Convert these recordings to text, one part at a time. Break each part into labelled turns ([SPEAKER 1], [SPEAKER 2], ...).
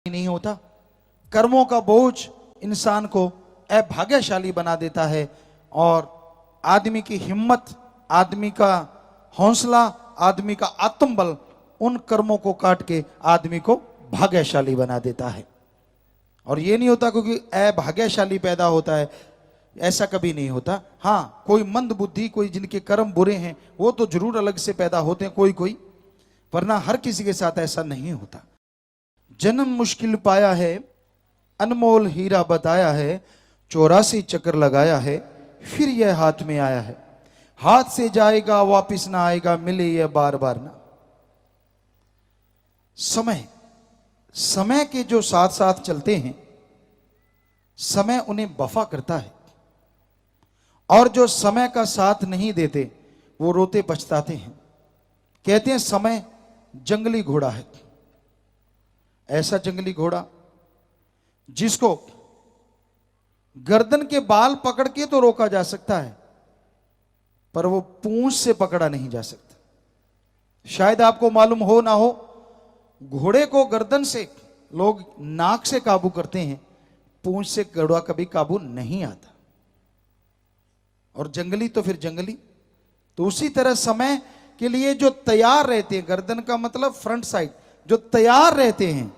[SPEAKER 1] नहीं होता। कर्मों का बोझ इंसान को अभाग्यशाली बना देता है और आदमी की हिम्मत, आदमी का हौसला, आदमी का आत्मबल उन कर्मों को काट के आदमी को भाग्यशाली बना देता है। और ये नहीं होता क्योंकि अभाग्यशाली पैदा होता है, ऐसा कभी नहीं होता। हाँ, कोई मंद बुद्धि, कोई जिनके कर्म बुरे हैं वो तो जरूर अलग से पैदा होते हैं कोई, वरना हर किसी के साथ ऐसा नहीं होता। जन्म मुश्किल पाया है, अनमोल हीरा बताया है, 84 चक्कर लगाया है, फिर यह हाथ में आया है। हाथ से जाएगा वापिस ना आएगा, मिले यह बार बार ना। समय के जो साथ साथ चलते हैं, समय उन्हें वफा करता है, और जो समय का साथ नहीं देते वो रोते पछताते हैं। कहते हैं समय जंगली घोड़ा है। ऐसा जंगली घोड़ा जिसको गर्दन के बाल पकड़ के तो रोका जा सकता है, पर वो पूंछ से पकड़ा नहीं जा सकता। शायद आपको मालूम हो ना हो, घोड़े को गर्दन से लोग नाक से काबू करते हैं, पूंछ से घोड़ा कभी काबू नहीं आता। और जंगली तो फिर जंगली। तो उसी तरह समय के लिए जो तैयार रहते हैं, गर्दन का मतलब फ्रंट साइड, जो तैयार रहते हैं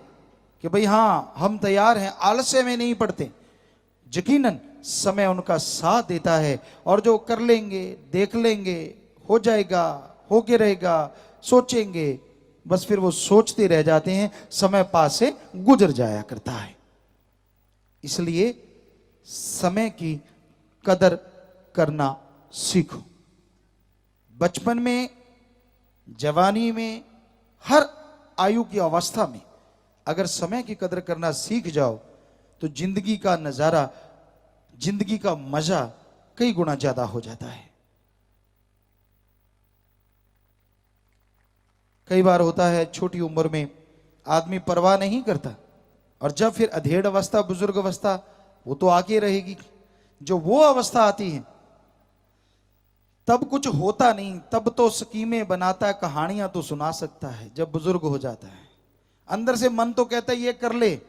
[SPEAKER 1] कि भाई हाँ हम तैयार हैं, आलस्य में नहीं पड़ते, यकीनन समय उनका साथ देता है। और जो कर लेंगे, देख लेंगे, हो जाएगा, होके रहेगा, सोचेंगे, बस फिर वो सोचते रह जाते हैं, समय पास से गुजर जाया करता है। इसलिए समय की कदर करना सीखो। बचपन में, जवानी में, हर आयु की अवस्था में अगर समय की कदर करना सीख जाओ तो जिंदगी का नजारा, जिंदगी का मजा कई गुना ज्यादा हो जाता है। कई बार होता है छोटी उम्र में आदमी परवाह नहीं करता, और जब फिर अधेड़ अवस्था, बुजुर्ग अवस्था, वो तो आके रहेगी। जो वो अवस्था आती है तब कुछ होता नहीं, तब तो स्कीमें बनाता है, कहानियां तो सुना सकता है। जब बुजुर्ग हो जाता है अंदर से मन तो कहता है ये कर ले,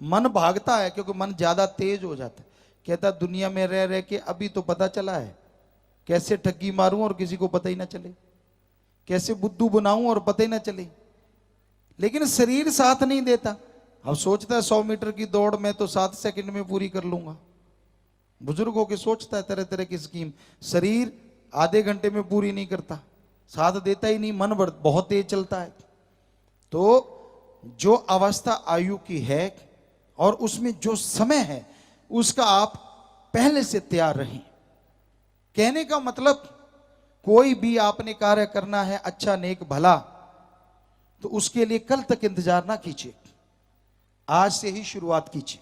[SPEAKER 1] मन भागता है क्योंकि मन ज्यादा तेज हो जाता है। कहता दुनिया में रह रह के अभी तो पता चला है कैसे ठगी मारूं और किसी को पता ही ना चले, कैसे बुद्धू बनाऊं और पता ही ना चले। लेकिन शरीर साथ नहीं देता। अब सोचता है 100 मीटर की दौड़ में तो 7 सेकंड में पूरी कर लूंगा। बुजुर्ग होके सोचता है तरह तरह की स्कीम, शरीर आधे घंटे में पूरी नहीं करता, साथ देता ही नहीं, मन बहुत तेज चलता है। तो जो अवस्था आयु की है और उसमें जो समय है उसका आप पहले से तैयार रहें। कहने का मतलब, कोई भी आपने कार्य करना है अच्छा, नेक, भला, तो उसके लिए कल तक इंतजार ना कीजिए, आज से ही शुरुआत कीजिए।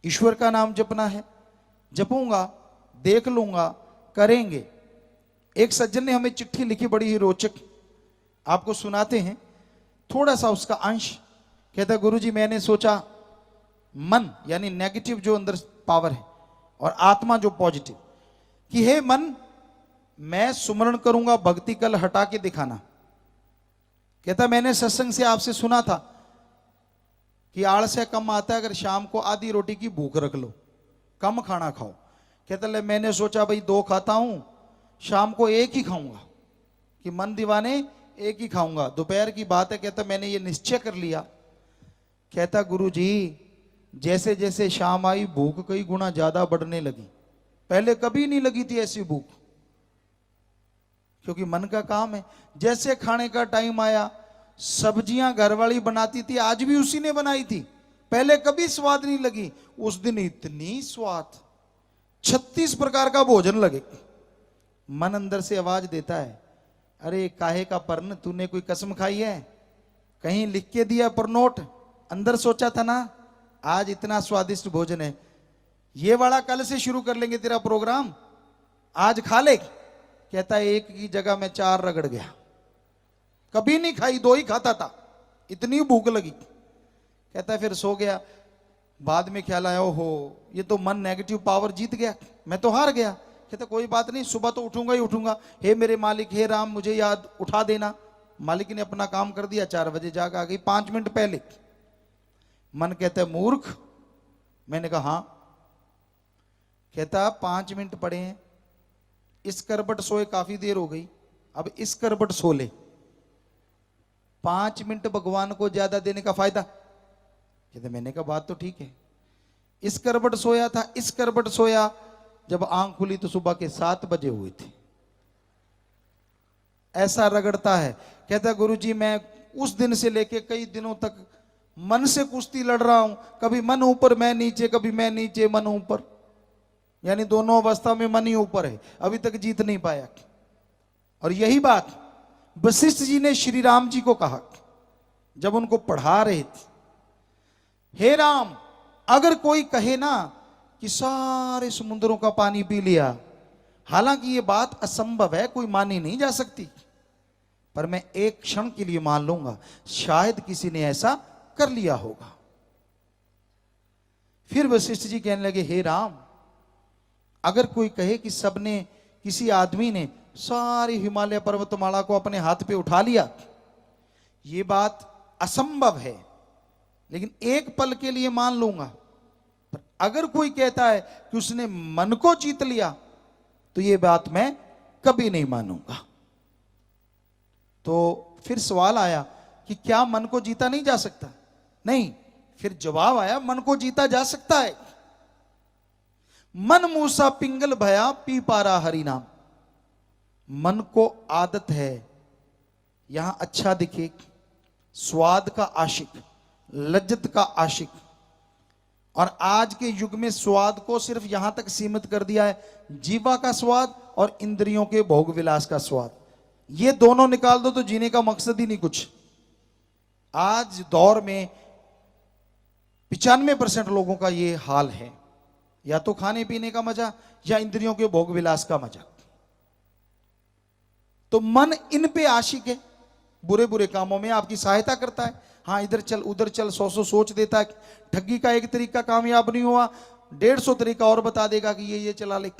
[SPEAKER 1] ईश्वर का नाम जपना है, जपूंगा, देख लूंगा, करेंगे। एक सज्जन ने हमें चिट्ठी लिखी, बड़ी ही रोचक, आपको सुनाते हैं थोड़ा सा उसका अंश। कहता गुरुजी मैंने सोचा मन यानी नेगेटिव जो अंदर पावर है और आत्मा जो पॉजिटिव, कि हे मन मैं सुमरण करूंगा, भक्ति कल हटा के दिखाना। कहता मैंने सत्संग से आपसे सुना था कि आलस्य कम आता है अगर शाम को आधी रोटी की भूख रख लो, कम खाना खाओ। कहता ले मैंने सोचा भाई 2 खाता हूं, शाम को 1 ही खाऊंगा, कि मन दीवाने 1 ही खाऊंगा, दोपहर की बात है। कहता मैंने ये निश्चय कर लिया। कहता गुरुजी जैसे जैसे शाम आई भूख कई गुना ज्यादा बढ़ने लगी, पहले कभी नहीं लगी थी ऐसी भूख, क्योंकि मन का काम है। जैसे खाने का टाइम आया, सब्जियां घरवाली बनाती थी, आज भी उसी ने बनाई थी, पहले कभी स्वाद नहीं लगी, उस दिन इतनी स्वाद, 36 प्रकार का भोजन लगे। मन अंदर से आवाज देता है अरे काहे का परन, तूने कोई कसम खाई है, कहीं लिख के दिया पर नोट, अंदर सोचा था ना आज इतना स्वादिष्ट भोजन है, ये वाला कल से शुरू कर लेंगे तेरा प्रोग्राम, आज खा ले। कहता है 1 की जगह में 4 रगड़ गया, कभी नहीं खाई, 2 ही खाता था, इतनी भूख लगी। कहता है फिर सो गया। बाद में ख्याल आया हो ये तो मन नेगेटिव पावर जीत गया, मैं तो हार गया। कहता कोई बात नहीं, सुबह तो उठूंगा ही उठूंगा, हे मेरे मालिक, हे राम मुझे याद उठा देना। मालिक ने अपना काम कर दिया, 4 बजे जाग आ गई, 5 मिनट पहले मन कहता है मूर्ख। मैंने कहा हाँ। कहता 5 मिनट पड़े हैं, इस करबट सोए काफी देर हो गई, अब इस करबट सो ले, 5 मिनट भगवान को ज्यादा देने का फायदा। कहते मैंने कहा बात तो ठीक है। इस करबट सोया था, इस करबट सोया, जब आंख खुली तो सुबह के 7 बजे हुए थे। ऐसा रगड़ता है। कहता गुरुजी मैं उस दिन से लेके कई दिनों तक मन से कुश्ती लड़ रहा हूं, कभी मन ऊपर मैं नीचे, कभी मैं नीचे मन ऊपर, यानी दोनों अवस्था में मन ही ऊपर है, अभी तक जीत नहीं पाया। और यही बात वशिष्ठ जी ने श्री राम जी को कहा जब उनको पढ़ा रहे थे। हे राम, अगर कोई कहे ना कि सारे समुद्रों का पानी पी लिया, हालांकि ये बात असंभव है, कोई मानी नहीं जा सकती, पर मैं एक क्षण के लिए मान लूंगा, शायद किसी ने ऐसा कर लिया होगा। फिर वशिष्ठ जी कहने लगे हे राम, अगर कोई कहे कि सबने, किसी आदमी ने सारी हिमालय पर्वतमाला को अपने हाथ पे उठा लिया, ये बात असंभव है, लेकिन एक पल के लिए मान लूंगा। पर अगर कोई कहता है कि उसने मन को जीत लिया, तो ये बात मैं कभी नहीं मानूंगा। तो फिर सवाल आया कि क्या मन को जीता नहीं जा सकता? नहीं। फिर जवाब आया मन को जीता जा सकता है। मन मूसा पिंगल भया पी पारा हरि नाम। मन को आदत है यहां अच्छा दिखे, स्वाद का आशिक, लज्जत का आशिक, और आज के युग में स्वाद को सिर्फ यहां तक सीमित कर दिया है, जीवा का स्वाद और इंद्रियों के भोग विलास का स्वाद। ये दोनों निकाल दो तो जीने का मकसद ही नहीं कुछ। आज दौर में 95% लोगों का ये हाल है, या तो खाने पीने का मजा या इंद्रियों के भोग विलास का मजा। तो मन इन पे आशिक है, बुरे बुरे कामों में आपकी सहायता करता है। हाँ इधर चल उधर चल, 100 सोच देता है। ठगी का एक तरीका कामयाब नहीं हुआ, 150 तरीका और बता देगा कि ये चला ले।